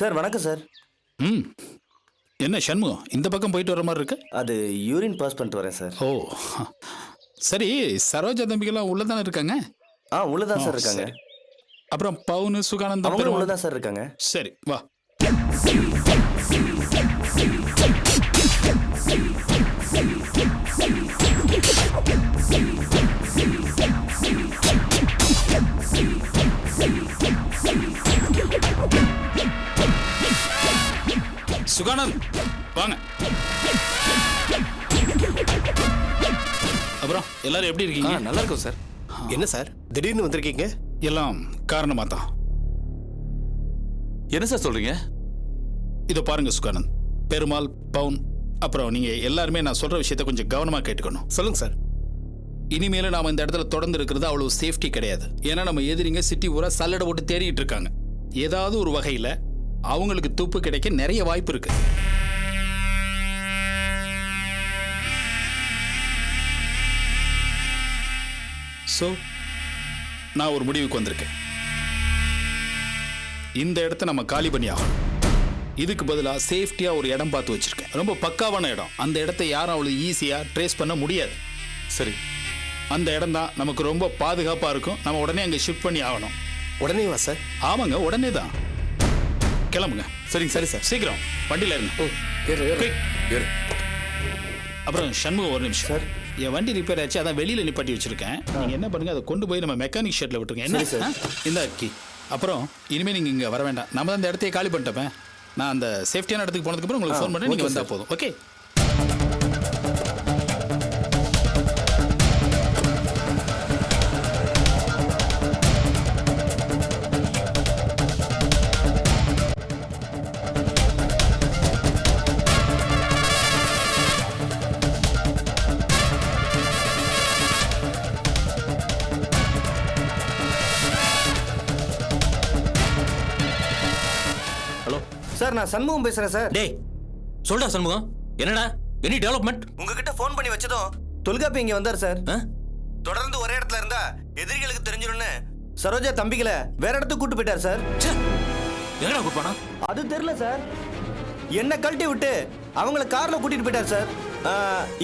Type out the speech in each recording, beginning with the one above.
Sir வணக்கம் sir. ம். என்ன சண்முகம் இந்த பக்கம் போயிட்டு வர மாதிரி இருக்கு? அது யூரின் பாஸ் பண்ணிட்டு வரேன் சார். ஓ சரி, சரோஜா தம்பிகள்லாம் உள்ள தானே இருக்காங்க? உள்ளதான் சார் இருக்காங்க. சரி. அப்புறம் பவுனு சுகானந்தம் அவங்களும் பெருமாள் உள்ளதான் சார் இருக்காங்க. சரி வா. சுகானந்த் வாங்க. அப்புறம் எல்லாரும் எப்படி இருக்கீங்க? நல்லா இருக்கும் சார். என்ன சார் திடீர்னு வந்திருக்கீங்க? எல்லாம் காரணமா தான். என்ன சார் சொல்றீங்க? இதை பாருங்க சுகானந்த், பெருமாள், பவுன், அப்புறம் நீங்க எல்லாருமே நான் சொல்ற விஷயத்தை கொஞ்சம் கவனமா கேட்டுக்கணும். சொல்லுங்க சார். இனிமேல நாம இந்த இடத்துல தொடர்ந்து இருக்கிறது அவ்வளவு சேஃப்டி கிடையாது. ஏன்னா நம்ம எதிரிங்க சிட்டி ஊரா சல்லடை போட்டு தேடிட்டு இருக்காங்க. ஏதாவது ஒரு வகையில அவங்களுக்கு துப்பு கிடைக்க நிறைய வாய்ப்பு இருக்கு. ஸோ நான் ஒரு முடிவுக்கு வந்திருக்கேன். இந்த இடத்த நம்ம காலி பண்ணி ஆகணும். இதுக்கு பதிலாக சேஃப்டியாக ஒரு இடம் பார்த்து வச்சிருக்கேன். ரொம்ப பக்காவான இடம். அந்த இடத்த யாரும் அவ்வளோ ஈஸியாக ட்ரேஸ் பண்ண முடியாது. சரி, அந்த இடம் தான் நமக்கு ரொம்ப பாதுகாப்பாக இருக்கும். நம்ம உடனே அங்கே ஷிஃப்ட் பண்ணி ஆகணும். உடனே வா சார். ஆமாங்க, உடனே தான். கிளம்புங்க. சரிங்க. சரி சார். சீக்கிரம் வண்டியில் இருங்க. ஏறு. அப்புறம் சண்முகம் ஒரு நிமிஷம் சார். என் வண்டி ரிப்பேர் ஆச்சு, அதான் வெளியில் நிப்பாட்டி வச்சிருக்கேன். நீங்கள் என்ன பண்ணுங்க, அதை கொண்டு போய் நம்ம மெக்கானிக் ஷெட்டில் விட்டுருங்க. என்ன சரி சார். இந்த கீ. அப்புறம் இனிமேல் நீங்கள் இங்கே வர வேண்டாம். நம்ம தான் அந்த இடத்தையே காலி பண்ணிட்டப்பேன். நான் அந்த சேஃப்டியான இடத்துக்கு போனதுக்கப்புறம் உங்களுக்கு ஃபோன் பண்ணி நீங்கள் வந்தால் போதும். ஓகே. ஹலோ சார் நான் சண்முகம் பேசுறேன் சார். டேய் சொல்டா சண்முகம், என்னடா எனி டெவலப்மெண்ட்? உங்ககிட்ட ஃபோன் பண்ணி வச்சதும் தொல்காப்பி இங்க வந்தார் சார். ஆ? தொடர்ந்து ஒரே இடத்துல இருந்தா எதிரிகளுக்கு தெரிஞ்சிடும்னு சரோஜா தம்பிகளை வேற இடத்துக்கு கூட்டு போயிட்டார் சார். எங்கடா கூப்பானா? அது தெரியல சார். என்ன கழட்டி விட்டு அவங்கள கார்ல கூட்டிட்டு போயிட்டார் சார்.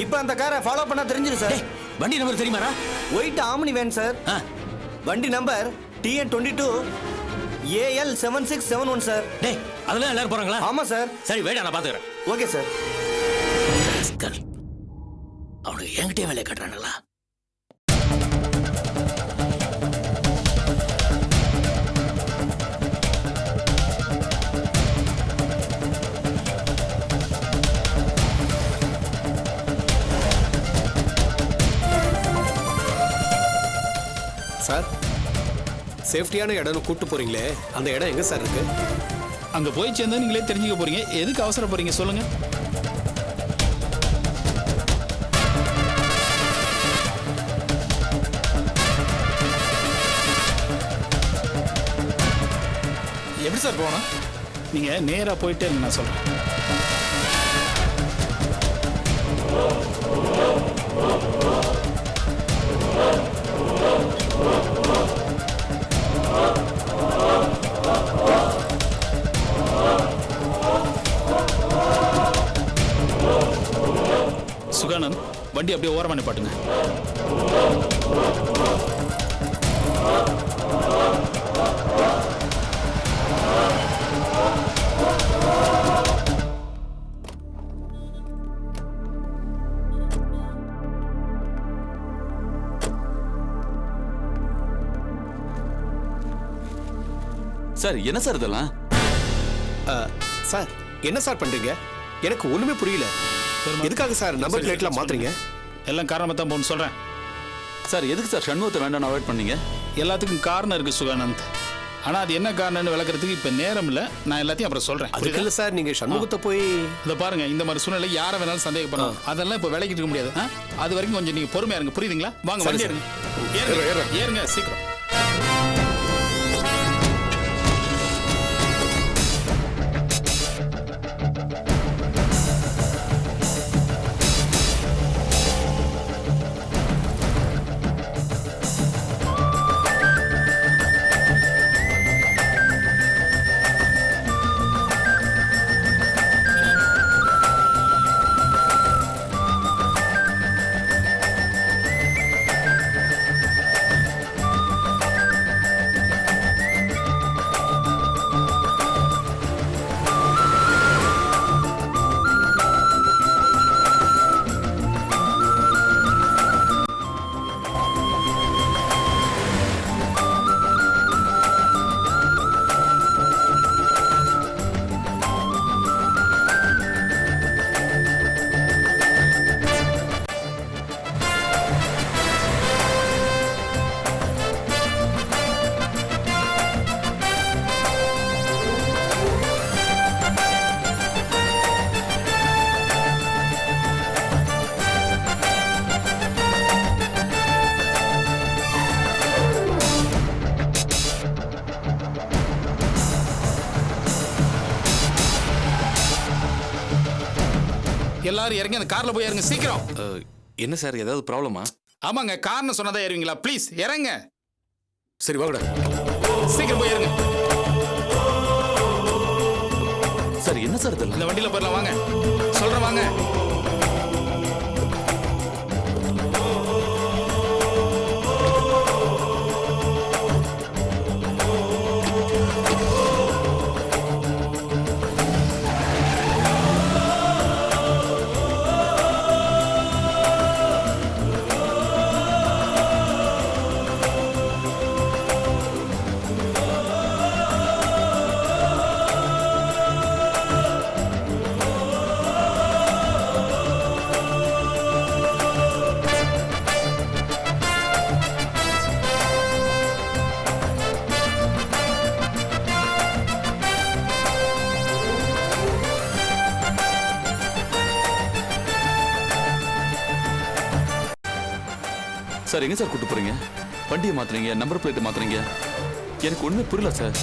இப்போ அந்த காரை ஃபாலோ பண்ணா தெரிஞ்சிடும் சார். டேய் வண்டி நம்பர் தெரியுமாடா? White Omni van sir. ஆ, வண்டி நம்பர் TN22 AL7671 சார். டேய் அதெல்லாம் எல்லாரும் போறாங்களா? ஆமா சார். சரி வேடா, நான் பாத்துக்கிறேன். Okay sir. அவனுக்கு என்கிட்டயே வேலையை கட்டுறானுங்களா? சார் சேஃப்டியான இடம்னு கூட்டு போறீங்களே, அந்த இடம் எங்க சார் இருக்கு? அங்கே போய் சேர்ந்தா நீங்களே தெரிஞ்சுக்க போறீங்க. எதுக்கு அவசரப்படுறீங்க சொல்லுங்க. எப்படி சார் போகணும்? நீங்கள் நேராக போயிட்டே இருங்க, நான் சொல்கிறேன். சுகானந்த் வண்டி அப்படியே ஓரமாக நிப்பாட்டுங்க. சார் என்ன சார் இதெல்லாம்? சார் என்ன சார் பண்றீங்க? எனக்கு ஒண்ணுமே புரியல. எதுக்காக சார் நம்பர் பிளேட்லாம் மாத்துறீங்க? எல்லாம் காரணமாக தான் போகணும்னு சொல்கிறேன். சார் எதுக்கு சார் சண்முகத்தை வேண்டாம் அவாய்ட் பண்ணீங்க? எல்லாத்துக்கும் காரணம் இருக்குது சுகானந்த். ஆனால் அது என்ன காரணம்னு விளக்குறதுக்கு இப்போ நேரம் இல்லை. நான் எல்லாத்தையும் அப்புறம் சொல்கிறேன். அதுக்கு இல்ல சார், நீங்க சண்முகத்தை போய் இதை பாருங்க, இந்த மாதிரி சூழ்நிலை யாரை வேணாலும் சந்தேகப்படலாம். அதெல்லாம் இப்போ விலைக்கிட்டு இருக்க முடியாது. அது வரைக்கும் கொஞ்சம் நீங்கள் பொறுமையா இருங்க, புரியுதுங்களா? வாங்க சரி, வண்டி சரி. ஏறுங்க. ஏறுங்க சீக்கிரம். எல்லாரும் இறங்கி அந்த கார்ல போய் இறங்க சீக்கிரம். என்ன சார் ஏதாவது ப்ராப்ளமா? ஆமாங்க, காரணம் சொன்னதா ஏறுவீங்களா? ப்ளீஸ் இறங்க. சரி வாங்கடா. சீக்கிரம் போய் இறங்க. சார் என்ன சார் இதெல்லாம்? இந்த வண்டியில போயிடலாம் வாங்க. சொல்றேன் வாங்க. சார் எங்க சார் கூட்டு போறீங்க? வண்டியை மாத்துறீங்க, நம்பர் பிளேட் மாத்துறீங்க, எனக்கு ஒண்ணுமே புரியல சார்.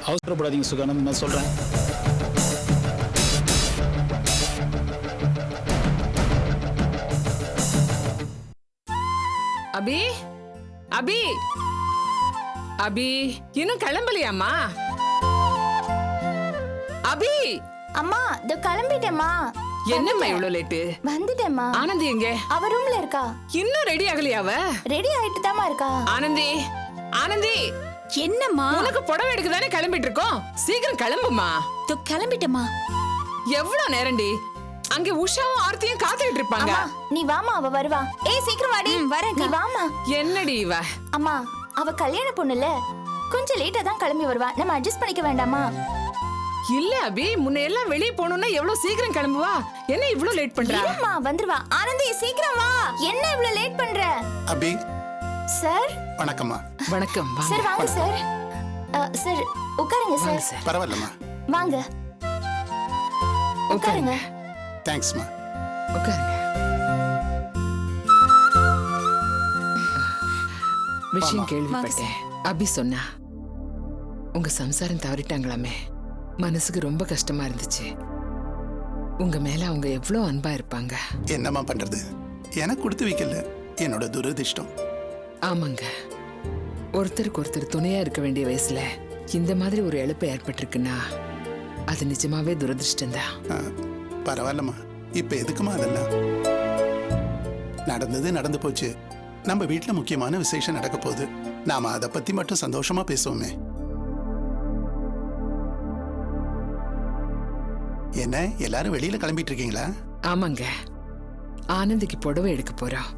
அவசரப்படாதீங்க சுகானந்த், நான் சொல்றேன். அபி அபி அபி இன்னும் கிளம்பலையாம்மா? அபி அம்மா இதோ கிளம்பிட்டேம்மா. என்னம்மா இவ்வளவு லேட்டு? வந்துட்டேம்மா. ஆனந்தி எங்க? அவ ரூம்ல இருக்கா. இன்னும் ரெடி ஆகலையா அவ? ரெடி ஆயிட்டு தாமா இருக்கா. ஆனந்தி ஆனந்தி என்னம்மா? உனக்கு புடவை எடுக்க தானே கிளம்பிட்டு இருக்கோம், சீக்கிரம் கிளம்புமா. இதோ கிளம்பிட்டேம்மா. எவ்வளவு நேரம்டி? அங்க உஷாவும் ஆர்த்தியும் காத்துக்கிட்டு இருப்பாங்க. அம்மா நீ வாமா, அவ வருவா. ஏய் சீக்கிரம் வாடி. வரேன். நீ வாமா. என்னடி இவ? அம்மா அவ கல்யாண பொண்ணுல கொஞ்சம் லேட்டா தான் கிளம்பி வருவா, நம்ம அட்ஜஸ்ட் பண்ணிக்க வேண்டாமா? இல்ல அபி, முன்ன எல்லாம் வெளிய போகணும்னா எவ்வளவு சீக்கிரம் கிளம்புவா, என்ன இவ்ளோ லேட் பண்றா? இல்லம்மா வந்துருவா. ஆனந்தி சீக்கிரம் வா. என்ன இவ்ளோ லேட் பண்ற? அபி சார் வணக்கம்மா. வணக்கம். வாங்க. சார் வாங்க சார். சார் உட்காருங்க வாங்க சார். சார். பரவாயில்லம்மா. வாங்க உட்காருங்க. தேங்க்ஸ்மா. உட்காருங்க. விஷயம் கேள்விப்பட்டேன். அபி சொன்னா உங்க சம்சாரம் தவறிட்டாங்களாமே. மனசுக்கு ரொம்ப கஷ்டமா இருந்துச்சு. உங்க மேல அவங்க எவ்வளவு அன்பா இருப்பாங்க. என்னம்மா பண்றது, எனக்கு கொடுத்து வைக்கல, என்னோட துரதிர்ஷ்டம். ஆமாங்க, ஒருத்தருக்கு ஒருத்தர் துணையா இருக்க வேண்டிய வயசுல இந்த மாதிரி ஒரு இழப்பு ஏற்பட்டிருக்குன்னா அது நிஜமாவே துரதிர்ஷ்டம்தான். பரவாயில்லம்மா, இப்ப எதுக்குமா அதெல்லாம்? நடந்தது நடந்து போச்சு. நம்ம வீட்டுல முக்கியமான விசேஷம் நடக்க போகுது. நாம அதை பத்தி மட்டும் சந்தோஷமா பேசுவோமே. என்ன எல்லாரும் வெளியில கிளம்பிட்டு இருக்கீங்களா? ஆமாங்க, ஆனந்திக்கு புடவை எடுக்க போறோம்.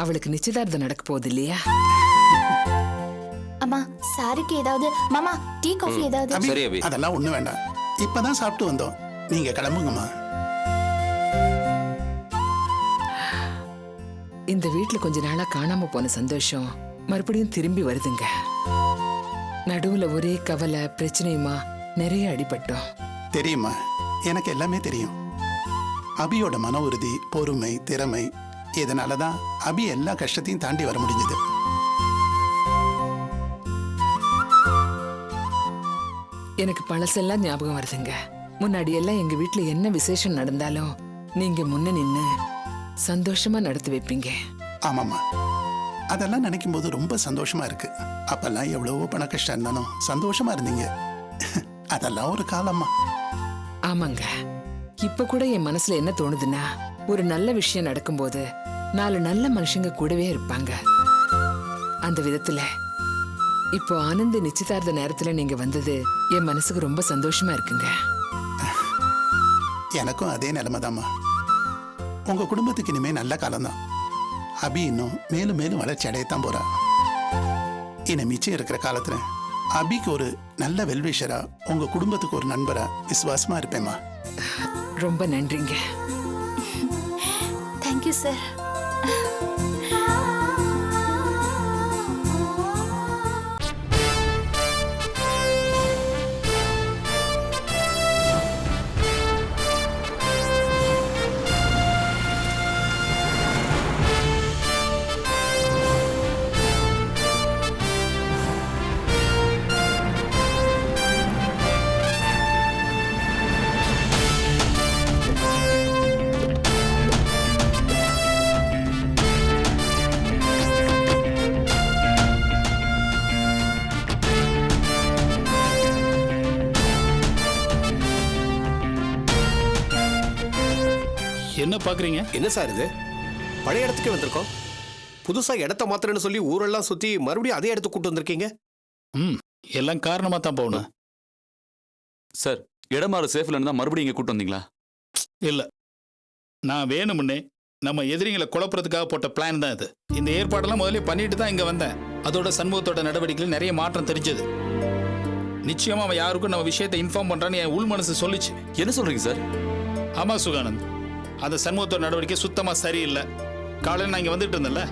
அவளுக்கு நிச்சயதார்த்தம் நடக்க போகுது இல்லையா? அம்மா சாருக்கு ஏதாவது, மாமா டீ காஃபி ஏதாவது? அபி, சரி, அபி. அதெல்லாம் ஒண்ணு வேண்டாம். இப்பதான் சாப்பிட்டு வந்தோம், நீங்க கிளம்புங்கம்மா. இந்த வீட்ல கொஞ்ச நாளா காணாம போன சந்தோஷம் மறுபடியும் திரும்பி வருதுங்க. நடுவுல ஒரே கவலை பிரச்சனையுமா நிறைய அடிபட்டோம். தெரியுமா, எனக்கு எல்லாமே தெரியும். அபியோட மன உறுதி, பொறுமை, திறமை, இதனாலதான் அபி எல்லா கஷ்டத்தையும் தாண்டி வர முடிஞ்சது. எனக்கு பழசெல்லாம் ஞாபகம் வருதுங்க. முன்னாடி எல்லாம் எங்க வீட்ல என்ன விசேஷம் நடந்தாலும் நீங்க முன்ன நின்னு சந்தோஷமா நடத்தி வைப்பீங்க. ஆமாம்மா, அதெல்லாம் நினைக்கும் போது ரொம்ப சந்தோஷமா இருக்கு. அப்பெல்லாம் எவ்வளவோ பண கஷ்டம் இருந்தாலும் சந்தோஷமா இருந்தீங்க. அதெல்லாம் ஒரு காலம்மா. ஆமாங்க, இப்ப கூட என் மனசுல என்ன தோணுதுன்னா, ஒரு நல்ல விஷயம் நடக்கும்போது 4 நல்ல மனுஷங்க கூடவே இருப்பாங்க. அந்த விதத்துல இப்போ ஆனந்த் நிச்சயதார்த்த நேரத்துல நீங்க வந்தது என் மனசுக்கு ரொம்ப சந்தோஷமா இருக்குங்க. எனக்கும் அதே நிலைமைதாம்மா. உங்க குடும்பத்துக்கு இனிமே நல்ல காலம்தான். அபி இன்னும் மேலும் மேலும் வளர்ச்சி அடையத்தான் போறா. இனி மிச்சம் இருக்கிற காலத்துல அபிக்கு ஒரு நல்ல வெல்விஷரா, உங்க குடும்பத்துக்கு ஒரு நண்பரா விசுவாசமா இருப்பேம்மா. ரொம்ப நன்றிங்க. Thank you sir. பாக்குறீங்க? என்ன சார் இது? பழைய இடத்துக்கே வந்திருக்கோம். புதுசா இடத்த மாத்திரன்னு சொல்லி ஊரெல்லாம் சுத்தி மறுபடியும் அதே இடத்துக்கு கூட்டு வந்திருக்கீங்க. எல்லாம் காரணமா தான் போகணும். சார் இடமாறு சேஃப் இல்லைன்னு தான் மறுபடியும் இங்கே கூட்டு வந்தீங்களா? இல்ல, நான் வேணும்னே நம்ம எதிரிகளை குழப்பறதுக்காக போட்ட பிளான் தான் இது. இந்த ஏற்பாடெல்லாம் முதல்ல பண்ணிட்டு தான் இங்க வந்தேன். அதோட சண்முகத்தோட நடவடிக்கையில் நிறைய மாற்றம் தெரிஞ்சது. நிச்சயமா அவன் யாருக்கும் நம்ம விஷயத்தை இன்ஃபார்ம் பண்றான்னு என் உள் மனசு சொல்லிச்சு. என்ன சொல்றீங்க சார்? ஆமா சுகானந்த், அந்த சண்முகத்தோட நடவடிக்கை சுத்தமா சரியில்லை. காலையில் நான் இங்க வந்துட்டு இருந்தேன்ல,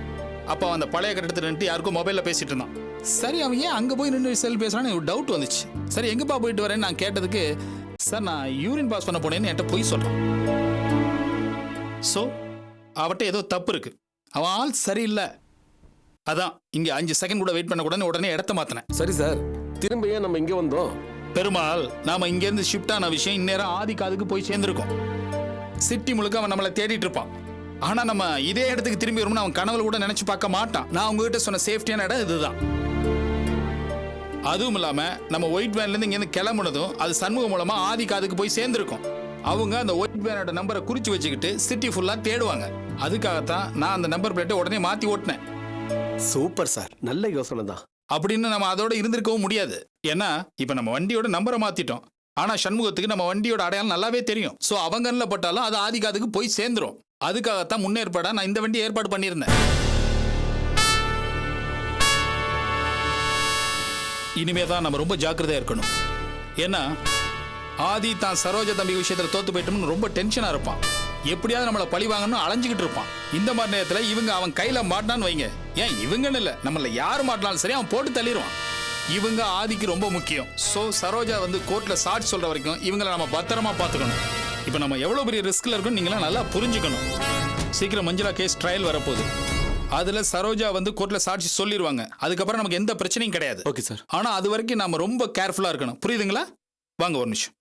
அப்போ அந்த பழைய கட்டடத்தில் நின்று யாருக்கும் மொபைல்ல பேசிட்டு இருந்தான். சரி, அவன் ஏன் அங்க போய் நின்று செல் பேசுறான்னு ஒரு டவுட் வந்துச்சு. சரி, எங்கப்பா போயிட்டு வரேன்னு நான் கேட்டதுக்கு, சார் நான் யூரின் பாஸ் பண்ண போனேன்னு என்கிட்ட போய் சொல்றான். ஸோ அவட்ட ஏதோ தப்பு இருக்கு. அவன் ஆள் சரியில்லை. அதான் இங்க 5 செகண்ட் கூட வெயிட் பண்ணக்கூடாதுன்னு உடனே இடத்த மாத்தினேன். சரி சார், திரும்ப ஏன் நம்ம இங்க வந்தோம்? பெருமாள், நாம இங்க இருந்து ஷிஃப்ட் ஆன விஷயம் இந்நேரம் ஆதி காதுக்கு போய் சேர்ந்திருக்கோம். சிட்டி முழுக்க அவன் நம்மளை தேடிட்டு இருப்பான். ஆனா நம்ம இதே இடத்துக்கு திரும்பி வரும்னு அவன் கனவுல கூட நினைச்சு பார்க்க மாட்டான். நான் உங்ககிட்ட சொன்ன சேஃப்டியான இடம் இதுதான். அதுவும் இல்லாம நம்ம ஒயிட் வேன்ல இருந்து இங்க இருந்து கிளம்புனதும் அது சண்முகம் மூலமா ஆதி காதுக்கு போய் சேர்ந்திருக்கும். அவங்க அந்த ஒயிட் வேனோட நம்பரை குறிச்சு வச்சுக்கிட்டு சிட்டி ஃபுல்லா தேடுவாங்க. அதுக்காகத்தான் நான் அந்த நம்பர் பிளேட்டை உடனே மாத்தி ஓட்டினேன். சூப்பர் சார், நல்ல யோசனை தான். அப்படின்னு நம்ம அதோட இருந்திருக்கவும் முடியாது. ஏன்னா இப்ப நம்ம வண்டியோட நம்பரை மாத்திட்டோம். ஆனா சண்முகத்துக்கு நம்ம வண்டியோட அடையாளம் நல்லாவே தெரியும். சோ அவங்க பட்டாலும் அது ஆதி காதுக்கு போய் சேர்ந்துரும். அதுக்காகத்தான் முன்னேற்பாடா நான் இந்த வண்டி ஏற்பாடு பண்ணியிருந்தேன். இனிமே தான் நம்ம ரொம்ப ஜாக்கிரதையா இருக்கணும். ஏன்னா ஆதி தான் சரோஜா தம்பி விஷயத்துல தோத்து போயிட்டோம்னு ரொம்ப டென்ஷனா இருப்பான். எப்படியாவது நம்மளை பழி வாங்கணும்னு அலைஞ்சுக்கிட்டு இருப்பான். இந்த மாதிரி நேரத்தில் இவங்க அவன் கையில மாட்டினான்னு வைங்க, ஏன் இவங்கன்னு இல்லை, நம்மள யார் மாட்டினாலும் சரி அவன் போட்டு தள்ளிடுவான். இவங்க ஆதிக்கு ரொம்ப முக்கியம். ஸோ சரோஜா வந்து கோர்ட்ல சாட்சி சொல்ற வரைக்கும் இவங்களை நம்ம பத்திரமா பார்த்துக்கணும். இப்போ நம்ம எவ்வளோ பெரிய ரிஸ்க்ல இருக்கோம் நீங்களாம் நல்லா புரிஞ்சுக்கணும். சீக்கிரம் மஞ்சுளா கேஸ் ட்ரையல் வரப்போகுது. அதுல சரோஜா வந்து கோர்ட்ல சாட்சி சொல்லிடுவாங்க. அதுக்கப்புறம் நமக்கு எந்த பிரச்சனையும் கிடையாது. Okay sir. ஆனா அது வரைக்கும் நாம ரொம்ப கேர்ஃபுல்லா இருக்கணும். புரியுதுங்களா? வாங்க ஒரு நிமிஷம்.